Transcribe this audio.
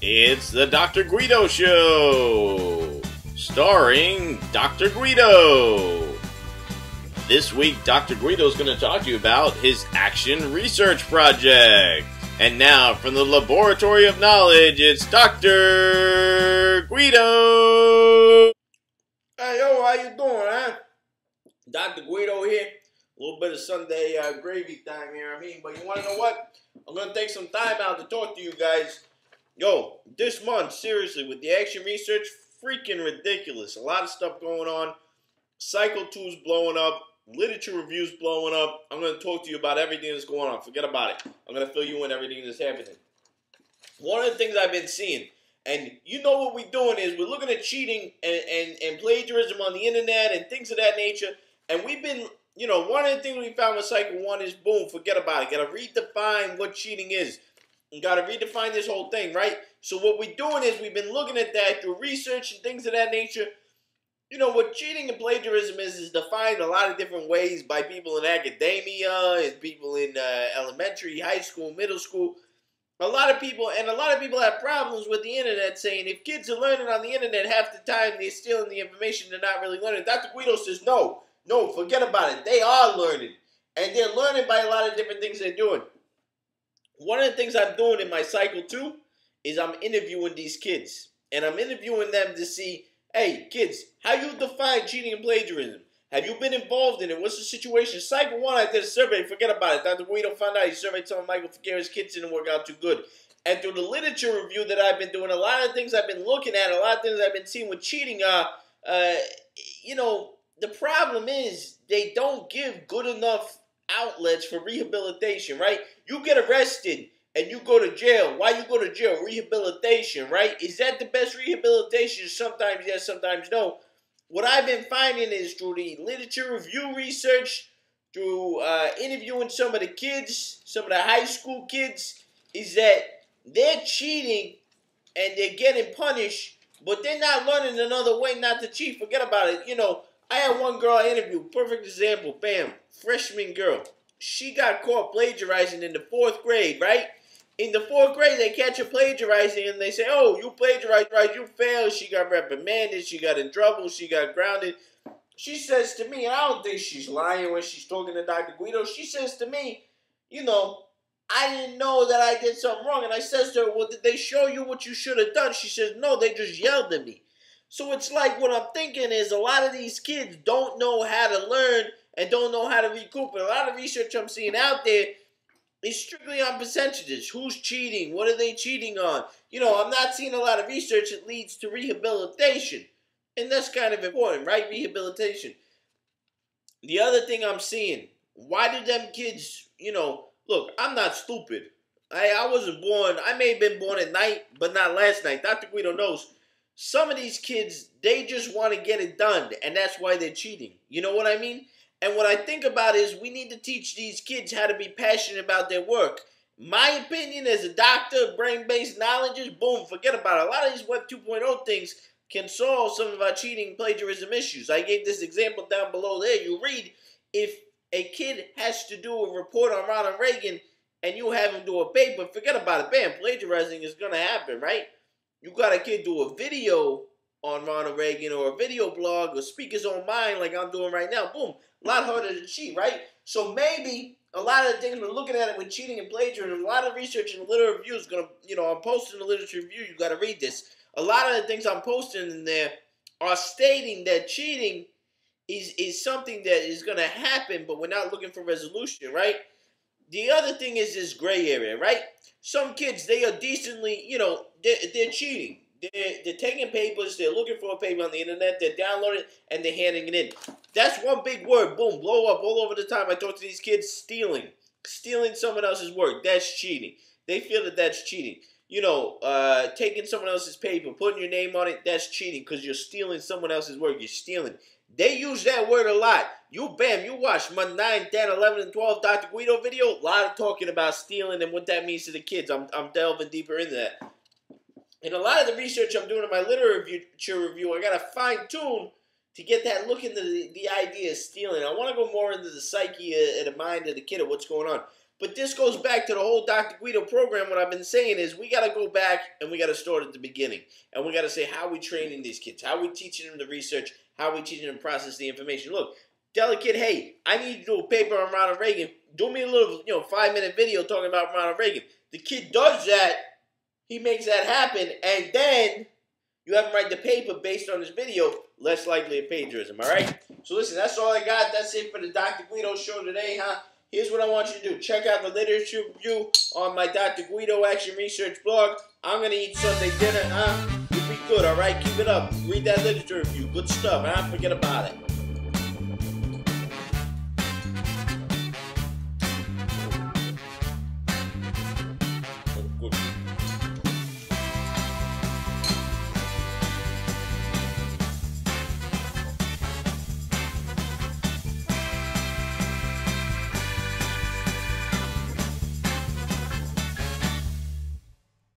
It's the Dr. Guido Show, starring Dr. Guido. This week, Dr. Guido is going to talk to you about his action research project. And now, from the Laboratory of Knowledge, it's Dr. Guido. Hey, yo, how you doing, huh? Dr. Guido here. A little bit of Sunday gravy time here, but you want to know what? I'm going to take some time out to talk to you guys. Yo, this month, seriously, with the action research, freaking ridiculous. A lot of stuff going on. Cycle 2's blowing up. Literature reviews blowing up. I'm going to talk to you about everything that's going on. Forget about it. I'm going to fill you in everything that's happening. One of the things I've been seeing, and you know what we're doing is we're looking at cheating and plagiarism on the internet and things of that nature. And we've been, one of the things we found with Cycle 1 is, boom, forget about it. Got to redefine what cheating is. You got to redefine this whole thing, right? So what we're doing is we've been looking at that through research and things of that nature. What cheating and plagiarism is defined a lot of different ways by people in academia and people in elementary, high school, middle school. A lot of people have problems with the internet, saying if kids are learning on the internet half the time, they're stealing the information, they're not really learning. Dr. Guido says, no, forget about it. They are learning. And they're learning by a lot of different things they're doing. One of the things I'm doing in my Cycle 2 is I'm interviewing these kids. And I'm interviewing them to see, hey, kids, how you define cheating and plagiarism? Have you been involved in it? What's the situation? Cycle 1, I did a survey. Forget about it. Dr. Guido found out he surveyed some of Michael Figueroa's kids didn't work out too good. And through the literature review that I've been doing, a lot of things I've been looking at, a lot of things I've been seeing with cheating are, the problem is they don't give good enough outlets for rehabilitation, right? You get arrested and you go to jail. Why you go to jail? Rehabilitation, right? Is that the best rehabilitation? Sometimes yes, sometimes no. What I've been finding is through the literature review research, through interviewing some of the kids, some of the high school kids, is that they're cheating and they're getting punished, but they're not learning another way not to cheat. Forget about it. I had one girl I interviewed, perfect example, bam, freshman girl. She got caught plagiarizing in the 4th grade, right? In the 4th grade, they catch her plagiarizing and they say, oh, you plagiarized, right? You failed. She got reprimanded. She got in trouble. She got grounded. She says to me, and I don't think she's lying when she's talking to Dr. Guido. She says to me, I didn't know that I did something wrong. And I says to her, well, did they show you what you should have done? She says, no, they just yelled at me. So it's like what I'm thinking is a lot of these kids don't know how to learn and don't know how to recoup. And a lot of research I'm seeing out there is strictly on percentages. Who's cheating? What are they cheating on? I'm not seeing a lot of research that leads to rehabilitation. And that's kind of important, right? Rehabilitation. The other thing I'm seeing, why did them kids, look, I'm not stupid. I wasn't born, I may have been born at night, but not last night. Dr. Guido knows. Some of these kids, they just want to get it done, and that's why they're cheating. You know what I mean? And what I think about is we need to teach these kids how to be passionate about their work. My opinion as a doctor, brain-based knowledge is, boom, forget about it. A lot of these Web 2.0 things can solve some of our cheating and plagiarism issues. I gave this example down below there. You read, if a kid has to do a report on Ronald Reagan and you have him do a paper, forget about it. Bam, plagiarizing is going to happen, right? You got a kid do a video on Ronald Reagan or a video blog or speak his own mind like I'm doing right now. Boom. A lot harder to cheat, right? So maybe a lot of the things we're looking at it with cheating and plagiarism, a lot of research and literature review is going to, I'm posting the literature review. You got to read this. A lot of the things I'm posting in there are stating that cheating is something that is going to happen, but we're not looking for resolution, right? The other thing is this gray area, right? Some kids, they are decently, they're cheating. They're taking papers, they're looking for a paper on the internet, they're downloading it, and they're handing it in. that's one big word. Boom, blow up all over the time. I talk to these kids, stealing. Stealing someone else's work. That's cheating. They feel that that's cheating. You know, taking someone else's paper, putting your name on it, that's cheating because you're stealing someone else's work. You're stealing. They use that word a lot. You watch my 9, 10, 11, and 12 Dr. Guido video. A lot of talking about stealing and what that means to the kids. I'm delving deeper into that. And a lot of the research I'm doing in my literature review, I got to fine-tune to get that look into the idea of stealing. I want to go more into the psyche and the mind of the kid and what's going on. But this goes back to the whole Dr. Guido program. What I've been saying is we got to go back and we got to start at the beginning. And we got to say how we training these kids, how we teaching them the research, how we teaching them to process the information. Look, tell a kid, hey, I need to do a paper on Ronald Reagan. Do me a little, 5-minute video talking about Ronald Reagan. The kid does that. He makes that happen. And then you have him write the paper based on this video. Less likely a plagiarism, all right? So listen, that's all I got. That's it for the Dr. Guido show today, huh? Here's what I want you to do. Check out the literature review on my Dr. Guido Action Research blog. I'm going to eat Sunday dinner, huh? You'll be good, all right? Keep it up. Read that literature review. Good stuff, huh? Forget about it.